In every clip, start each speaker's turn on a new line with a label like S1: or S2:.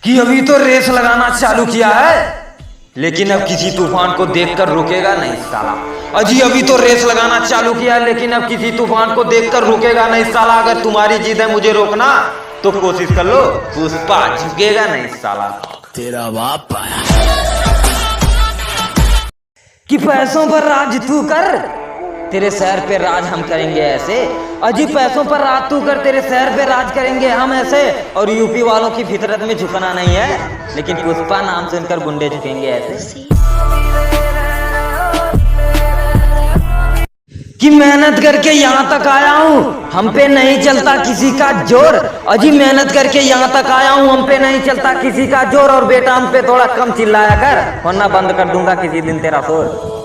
S1: कि अभी तो रेस लगाना चालू किया है, लेकिन अब किसी तूफान को देखकर रुकेगा नहीं साला। अजी अभी तो रेस लगाना चालू किया है, लेकिन अब किसी तूफान को देखकर रुकेगा नहीं साला। अगर तुम्हारी जिद है मुझे रोकना तो कोशिश कर लो, पुष्पा झुकेगा नहीं साला।
S2: तेरा बाप आया
S1: कि पैसों पर राज तू कर, तेरे शहर पे राज हम करेंगे ऐसे। अजी पैसों पर राज तू कर, तेरे शहर पे राज करेंगे हम ऐसे। और यूपी वालों की फितरत में झुकना नहीं है, लेकिन पुष्पा नाम सुनकर गुंडे झुकेंगे ऐसे। कि मेहनत करके यहाँ तक आया हूँ, हम पे नहीं चलता किसी का जोर। अजी मेहनत करके यहाँ तक आया हूँ, हम पे नहीं चलता किसी का जोर। और बेटा हम पे थोड़ा कम चिल्लाया कर, वरना बंद कर दूंगा किसी दिन तेरा शोर।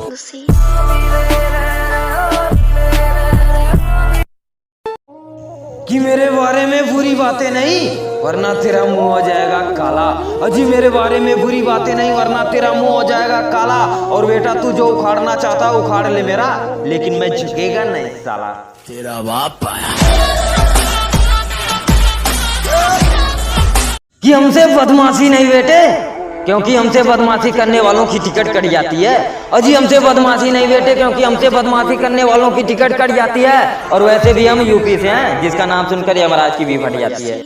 S1: कि मेरे बारे में बुरी बातें नहीं, वरना तेरा मुंह हो जाएगा काला। अजी मेरे बारे में बुरी बातें नहीं, वरना तेरा मुंह हो जाएगा काला। और बेटा तू जो उखाड़ना चाहता उखाड़ ले मेरा, लेकिन मैं झुकेगा नहीं साला।
S2: तेरा बाप आया
S1: कि हमसे बदमाशी नहीं बेटे, क्योंकि हमसे बदमाशी करने वालों की टिकट कट जाती है। अजी हमसे बदमाशी नहीं बेटे, क्योंकि हमसे बदमाशी करने वालों की टिकट कट जाती है। और वैसे भी हम यूपी से हैं, जिसका नाम सुनकर यमराज की भी फट जाती है।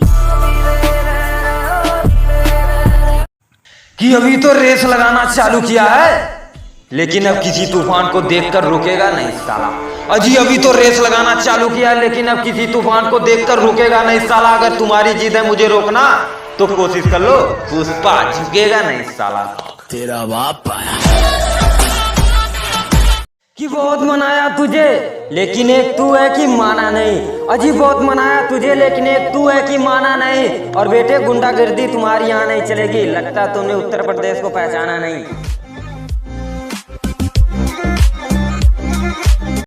S1: कि अभी तो रेस लगाना चालू किया है, लेकिन अब किसी तूफान को देखकर रुकेगा नहीं साला। अजी अभी तो रेस लगाना चालू किया है, लेकिन अब किसी तूफान को देखकर रुकेगा नहीं साला। अगर तुम्हारी जिद है मुझे रोकना तो कोशिश कर लो, पुष्पा झुकेगा नहीं साला।
S2: तेरा बाप आया
S1: कि बहुत मनाया तुझे, लेकिन एक तू है कि माना नहीं। अजी बहुत मनाया तुझे, लेकिन एक तू है कि माना नहीं। और बेटे गुंडागर्दी तुम्हारी यहाँ नहीं चलेगी, लगता तुमने उत्तर प्रदेश को पहचाना नहीं।